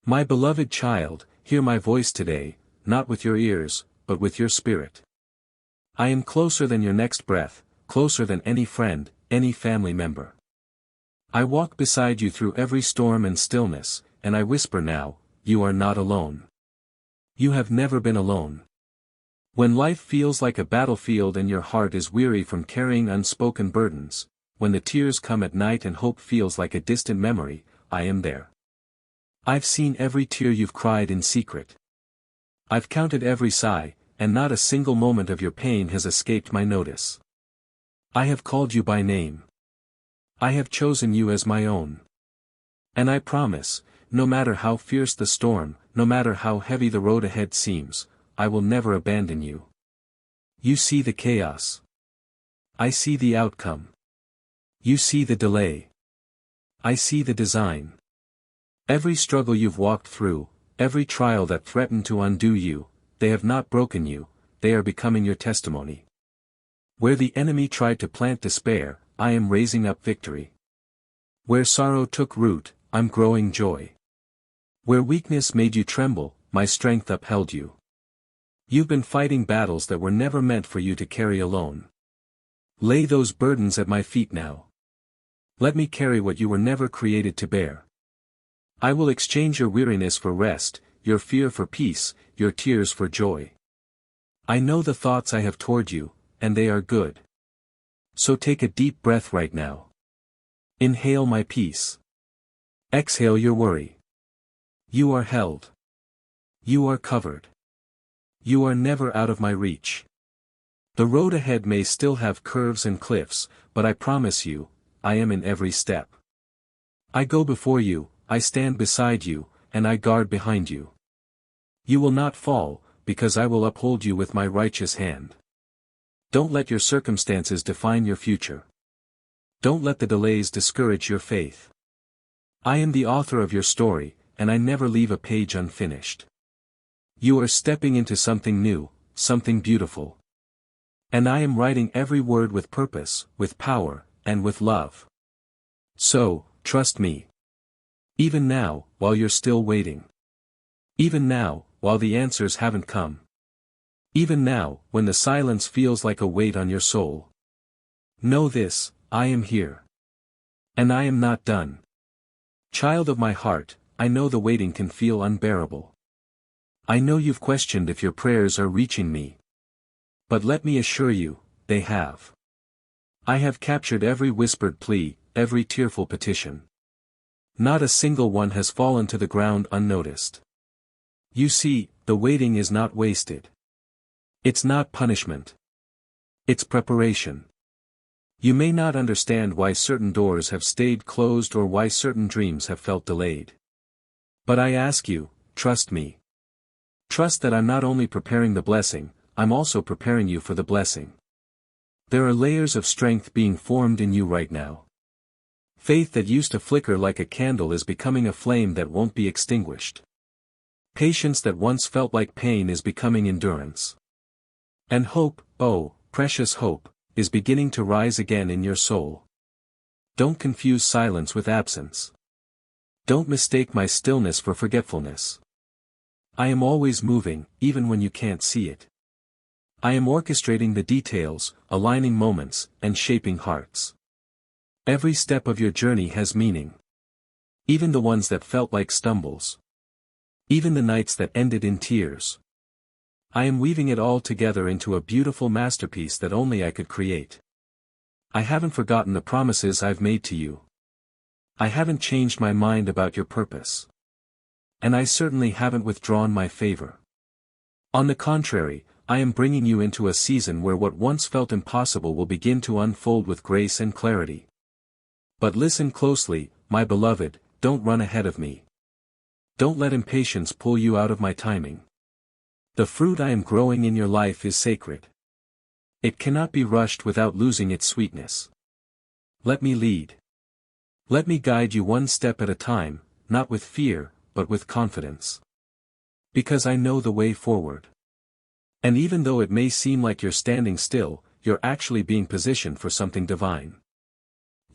My beloved child, hear my voice today, not with your ears, but with your spirit. I am closer than your next breath, closer than any friend, any family member. I walk beside you through every storm and stillness, and I whisper now, you are not alone. You have never been alone. When life feels like a battlefield and your heart is weary from carrying unspoken burdens, when the tears come at night and hope feels like a distant memory, I am there. I've seen every tear you've cried in secret. I've counted every sigh, and not a single moment of your pain has escaped my notice. I have called you by name. I have chosen you as my own. And I promise, no matter how fierce the storm, no matter how heavy the road ahead seems, I will never abandon you. You see the chaos. I see the outcome. You see the delay. I see the design. Every struggle you've walked through, every trial that threatened to undo you, they have not broken you, they are becoming your testimony. Where the enemy tried to plant despair, I am raising up victory. Where sorrow took root, I'm growing joy. Where weakness made you tremble, my strength upheld you. You've been fighting battles that were never meant for you to carry alone. Lay those burdens at my feet now. Let me carry what you were never created to bear. I will exchange your weariness for rest, your fear for peace, your tears for joy. I know the thoughts I have toward you, and they are good. So take a deep breath right now. Inhale my peace. Exhale your worry. You are held. You are covered. You are never out of my reach. The road ahead may still have curves and cliffs, but I promise you, I am in every step. I go before you, I stand beside you, and I guard behind you. You will not fall, because I will uphold you with my righteous hand. Don't let your circumstances define your future. Don't let the delays discourage your faith. I am the author of your story, and I never leave a page unfinished. You are stepping into something new, something beautiful. And I am writing every word with purpose, with power, and with love. So, trust me. Even now, while you're still waiting. Even now, while the answers haven't come. Even now, when the silence feels like a weight on your soul. Know this, I am here. And I am not done. Child of my heart, I know the waiting can feel unbearable. I know you've questioned if your prayers are reaching me. But let me assure you, they have. I have captured every whispered plea, every tearful petition. Not a single one has fallen to the ground unnoticed. You see, the waiting is not wasted. It's not punishment. It's preparation. You may not understand why certain doors have stayed closed or why certain dreams have felt delayed. But I ask you, trust me. Trust that I'm not only preparing the blessing, I'm also preparing you for the blessing. There are layers of strength being formed in you right now. Faith that used to flicker like a candle is becoming a flame that won't be extinguished. Patience that once felt like pain is becoming endurance. And hope, oh, precious hope, is beginning to rise again in your soul. Don't confuse silence with absence. Don't mistake my stillness for forgetfulness. I am always moving, even when you can't see it. I am orchestrating the details, aligning moments, and shaping hearts. Every step of your journey has meaning. Even the ones that felt like stumbles. Even the nights that ended in tears. I am weaving it all together into a beautiful masterpiece that only I could create. I haven't forgotten the promises I've made to you. I haven't changed my mind about your purpose. And I certainly haven't withdrawn my favor. On the contrary, I am bringing you into a season where what once felt impossible will begin to unfold with grace and clarity. But listen closely, my beloved, don't run ahead of me. Don't let impatience pull you out of my timing. The fruit I am growing in your life is sacred. It cannot be rushed without losing its sweetness. Let me lead. Let me guide you one step at a time, not with fear, but with confidence. Because I know the way forward. And even though it may seem like you're standing still, you're actually being positioned for something divine.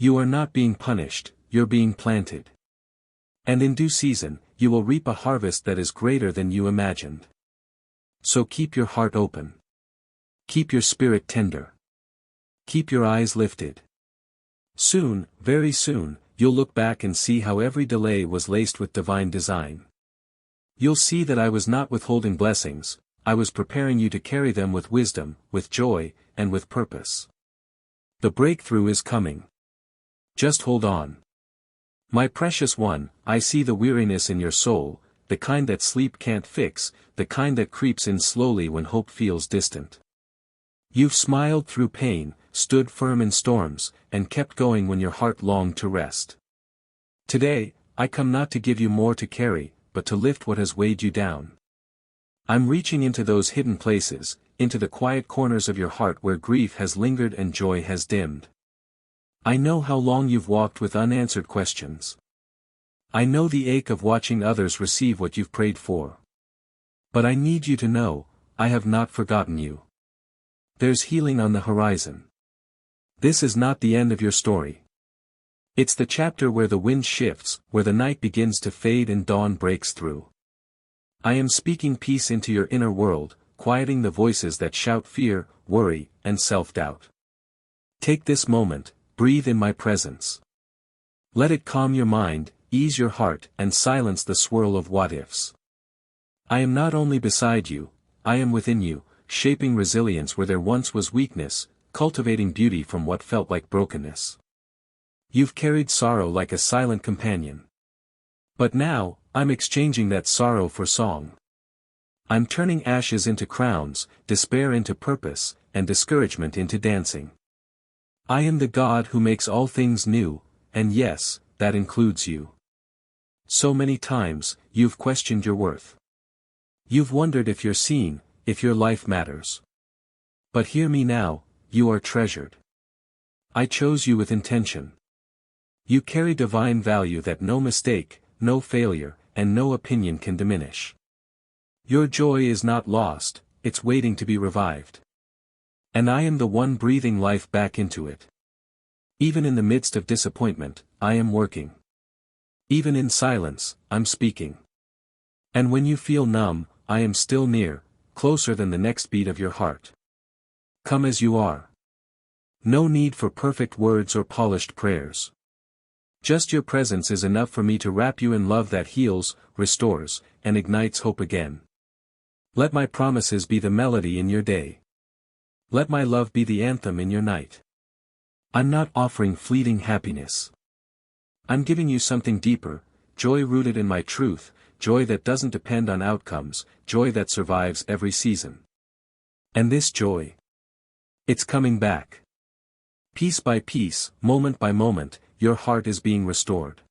You are not being punished, you're being planted. And in due season, you will reap a harvest that is greater than you imagined. So keep your heart open. Keep your spirit tender. Keep your eyes lifted. Soon, very soon, you'll look back and see how every delay was laced with divine design. You'll see that I was not withholding blessings, I was preparing you to carry them with wisdom, with joy, and with purpose. The breakthrough is coming. Just hold on. My precious one, I see the weariness in your soul, the kind that sleep can't fix, the kind that creeps in slowly when hope feels distant. You've smiled through pain, stood firm in storms, and kept going when your heart longed to rest. Today, I come not to give you more to carry, but to lift what has weighed you down. I'm reaching into those hidden places, into the quiet corners of your heart where grief has lingered and joy has dimmed. I know how long you've walked with unanswered questions. I know the ache of watching others receive what you've prayed for. But I need you to know, I have not forgotten you. There's healing on the horizon. This is not the end of your story. It's the chapter where the wind shifts, where the night begins to fade and dawn breaks through. I am speaking peace into your inner world, quieting the voices that shout fear, worry, and self-doubt. Take this moment, breathe in my presence. Let it calm your mind, ease your heart, and silence the swirl of what-ifs. I am not only beside you, I am within you, shaping resilience where there once was weakness, cultivating beauty from what felt like brokenness. You've carried sorrow like a silent companion. But now, I'm exchanging that sorrow for song. I'm turning ashes into crowns, despair into purpose, and discouragement into dancing. I am the God who makes all things new, and yes, that includes you. So many times, you've questioned your worth. You've wondered if you're seen, if your life matters. But hear me now, you are treasured. I chose you with intention. You carry divine value that no mistake, no failure, and no opinion can diminish. Your joy is not lost, it's waiting to be revived. And I am the one breathing life back into it. Even in the midst of disappointment, I am working. Even in silence, I'm speaking. And when you feel numb, I am still near, closer than the next beat of your heart. Come as you are. No need for perfect words or polished prayers. Just your presence is enough for me to wrap you in love that heals, restores, and ignites hope again. Let my promises be the melody in your day. Let my love be the anthem in your night. I'm not offering fleeting happiness. I'm giving you something deeper, joy rooted in my truth, joy that doesn't depend on outcomes, joy that survives every season. And this joy, it's coming back. Piece by piece, moment by moment, your heart is being restored.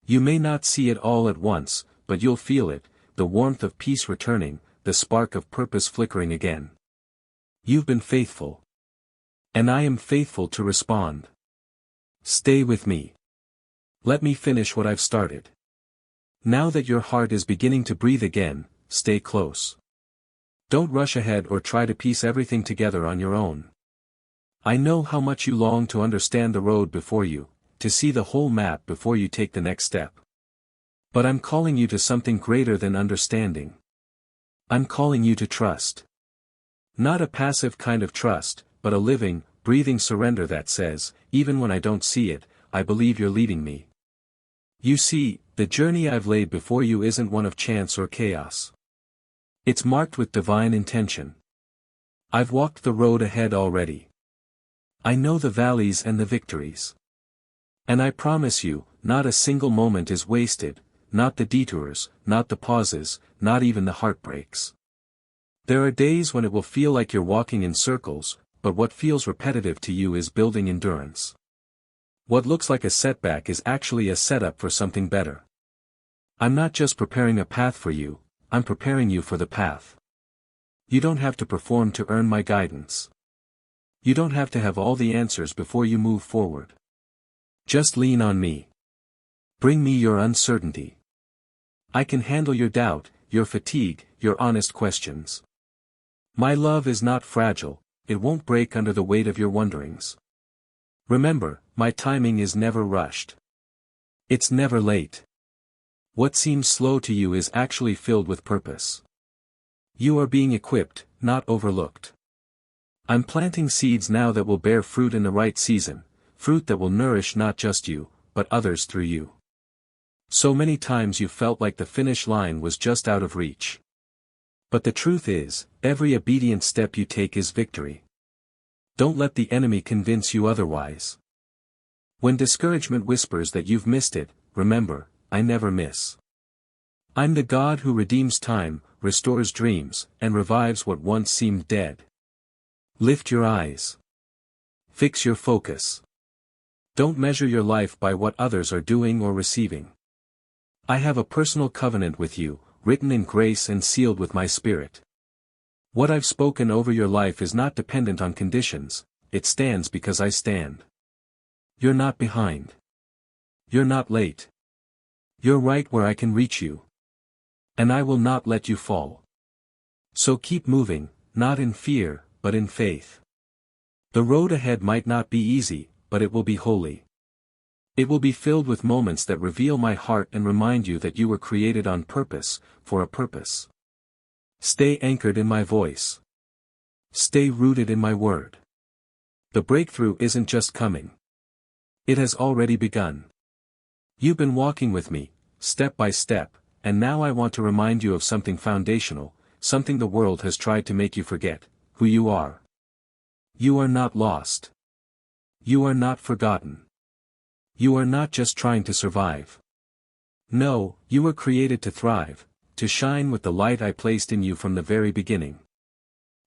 You may not see it all at once, but you'll feel it, the warmth of peace returning, the spark of purpose flickering again. You've been faithful. And I am faithful to respond. Stay with me. Let me finish what I've started. Now that your heart is beginning to breathe again, stay close. Don't rush ahead or try to piece everything together on your own. I know how much you long to understand the road before you, to see the whole map before you take the next step. But I'm calling you to something greater than understanding. I'm calling you to trust. Not a passive kind of trust, but a living, breathing surrender that says, even when I don't see it, I believe you're leading me. You see, the journey I've laid before you isn't one of chance or chaos. It's marked with divine intention. I've walked the road ahead already. I know the valleys and the victories. And I promise you, not a single moment is wasted, not the detours, not the pauses, not even the heartbreaks. There are days when it will feel like you're walking in circles, but what feels repetitive to you is building endurance. What looks like a setback is actually a setup for something better. I'm not just preparing a path for you, I'm preparing you for the path. You don't have to perform to earn my guidance. You don't have to have all the answers before you move forward. Just lean on me. Bring me your uncertainty. I can handle your doubt, your fatigue, your honest questions. My love is not fragile, it won't break under the weight of your wonderings. Remember, my timing is never rushed. It's never late. What seems slow to you is actually filled with purpose. You are being equipped, not overlooked. I'm planting seeds now that will bear fruit in the right season, fruit that will nourish not just you, but others through you. So many times you felt like the finish line was just out of reach. But the truth is, every obedient step you take is victory. Don't let the enemy convince you otherwise. When discouragement whispers that you've missed it, remember, I never miss. I'm the God who redeems time, restores dreams, and revives what once seemed dead. Lift your eyes. Fix your focus. Don't measure your life by what others are doing or receiving. I have a personal covenant with you, written in grace and sealed with my Spirit. What I've spoken over your life is not dependent on conditions, it stands because I stand. You're not behind. You're not late. You're right where I can reach you. And I will not let you fall. So keep moving, not in fear, but in faith. The road ahead might not be easy, but it will be holy. It will be filled with moments that reveal my heart and remind you that you were created on purpose, for a purpose. Stay anchored in my voice. Stay rooted in my word. The breakthrough isn't just coming. It has already begun. You've been walking with me, step by step, and now I want to remind you of something foundational, something the world has tried to make you forget, who you are. You are not lost. You are not forgotten. You are not just trying to survive. No, you were created to thrive, to shine with the light I placed in you from the very beginning.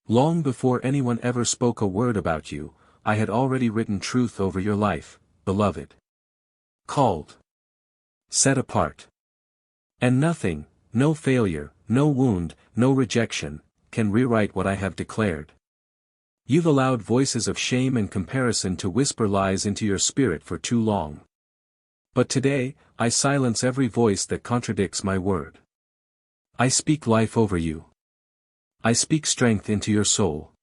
Long before anyone ever spoke a word about you, I had already written truth over your life, beloved. Called. Set apart. And nothing, no failure, no wound, no rejection, can rewrite what I have declared. You've allowed voices of shame and comparison to whisper lies into your spirit for too long. But today, I silence every voice that contradicts my word. I speak life over you. I speak strength into your soul.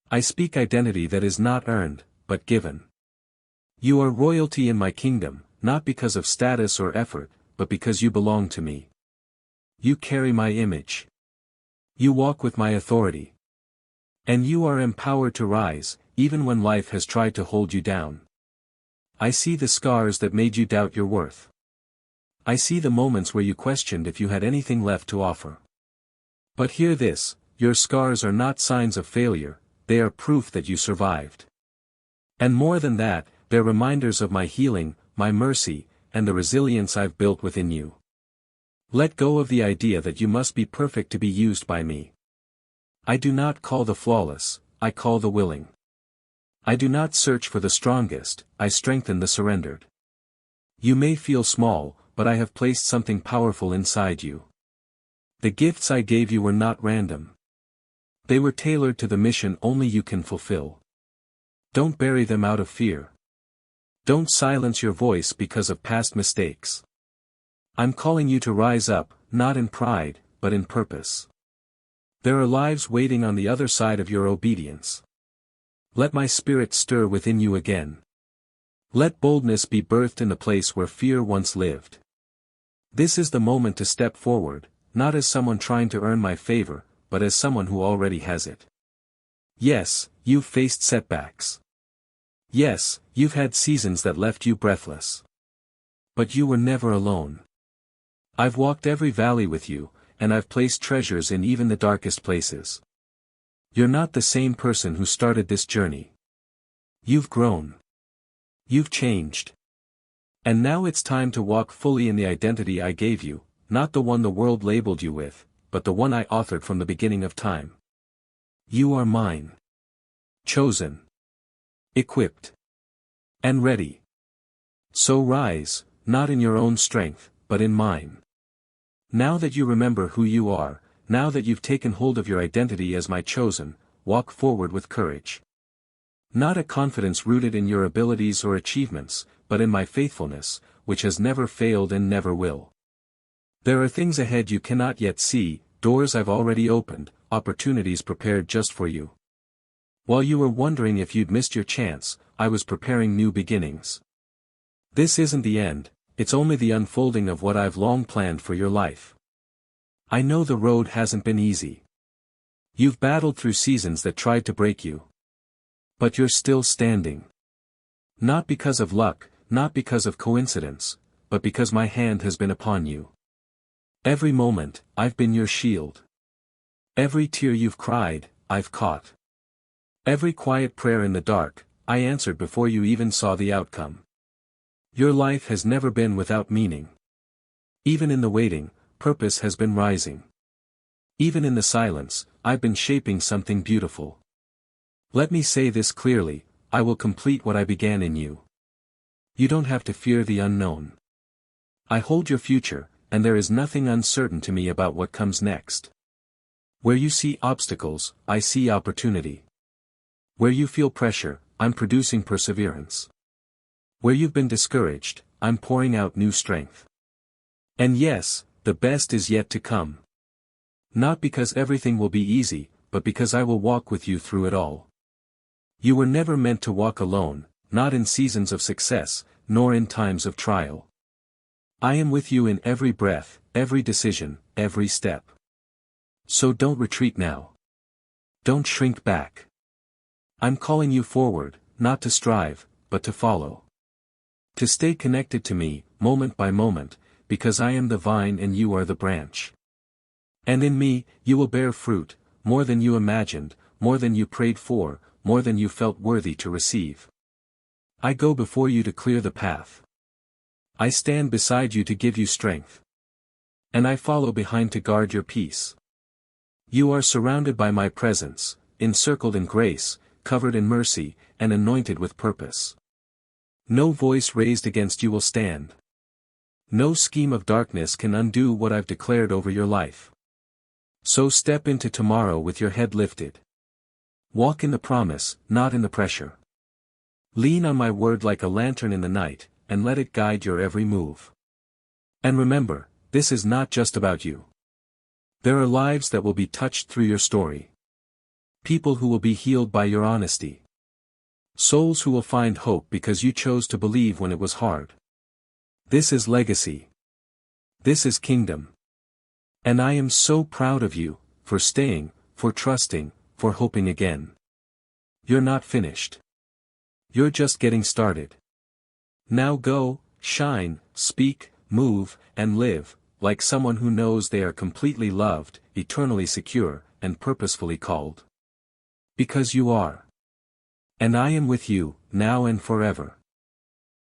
I speak identity that is not earned, but given. You are royalty in my kingdom, not because of status or effort, but because you belong to me. You carry my image. You walk with my authority. And you are empowered to rise, even when life has tried to hold you down. I see the scars that made you doubt your worth. I see the moments where you questioned if you had anything left to offer. But hear this, your scars are not signs of failure, they are proof that you survived. And more than that, they're reminders of my healing, my mercy, and the resilience I've built within you. Let go of the idea that you must be perfect to be used by me. I do not call the flawless, I call the willing. I do not search for the strongest, I strengthen the surrendered. You may feel small, but I have placed something powerful inside you. The gifts I gave you were not random. They were tailored to the mission only you can fulfill. Don't bury them out of fear. Don't silence your voice because of past mistakes. I'm calling you to rise up, not in pride, but in purpose. There are lives waiting on the other side of your obedience. Let my spirit stir within you again. Let boldness be birthed in the place where fear once lived. This is the moment to step forward, not as someone trying to earn my favor, but as someone who already has it. Yes, you've faced setbacks. Yes, you've had seasons that left you breathless. But you were never alone. I've walked every valley with you, and I've placed treasures in even the darkest places. You're not the same person who started this journey. You've grown. You've changed. And now it's time to walk fully in the identity I gave you, not the one the world labeled you with, but the one I authored from the beginning of time. You are mine. Chosen. Equipped. And ready. So rise, not in your own strength, but in mine. Now that you remember who you are, now that you've taken hold of your identity as my chosen, walk forward with courage. Not a confidence rooted in your abilities or achievements, but in my faithfulness, which has never failed and never will. There are things ahead you cannot yet see, doors I've already opened, opportunities prepared just for you. While you were wondering if you'd missed your chance, I was preparing new beginnings. This isn't the end, it's only the unfolding of what I've long planned for your life. I know the road hasn't been easy. You've battled through seasons that tried to break you. But you're still standing. Not because of luck, not because of coincidence, but because my hand has been upon you. Every moment, I've been your shield. Every tear you've cried, I've caught. Every quiet prayer in the dark, I answered before you even saw the outcome. Your life has never been without meaning. Even in the waiting, purpose has been rising. Even in the silence, I've been shaping something beautiful. Let me say this clearly, I will complete what I began in you. You don't have to fear the unknown. I hold your future, and there is nothing uncertain to me about what comes next. Where you see obstacles, I see opportunity. Where you feel pressure, I'm producing perseverance. Where you've been discouraged, I'm pouring out new strength. And yes, the best is yet to come. Not because everything will be easy, but because I will walk with you through it all. You were never meant to walk alone, not in seasons of success, nor in times of trial. I am with you in every breath, every decision, every step. So don't retreat now. Don't shrink back. I'm calling you forward, not to strive, but to follow. To stay connected to me, moment by moment, because I am the vine and you are the branch. And in me, you will bear fruit, more than you imagined, more than you prayed for, more than you felt worthy to receive. I go before you to clear the path. I stand beside you to give you strength. And I follow behind to guard your peace. You are surrounded by my presence, encircled in grace, covered in mercy, and anointed with purpose. No voice raised against you will stand. No scheme of darkness can undo what I've declared over your life. So step into tomorrow with your head lifted. Walk in the promise, not in the pressure. Lean on my word like a lantern in the night, and let it guide your every move. And remember, this is not just about you. There are lives that will be touched through your story. People who will be healed by your honesty. Souls who will find hope because you chose to believe when it was hard. This is legacy. This is kingdom. And I am so proud of you, for staying, for trusting, for hoping again. You're not finished. You're just getting started. Now go, shine, speak, move, and live, like someone who knows they are completely loved, eternally secure, and purposefully called. Because you are. And I am with you, now and forever.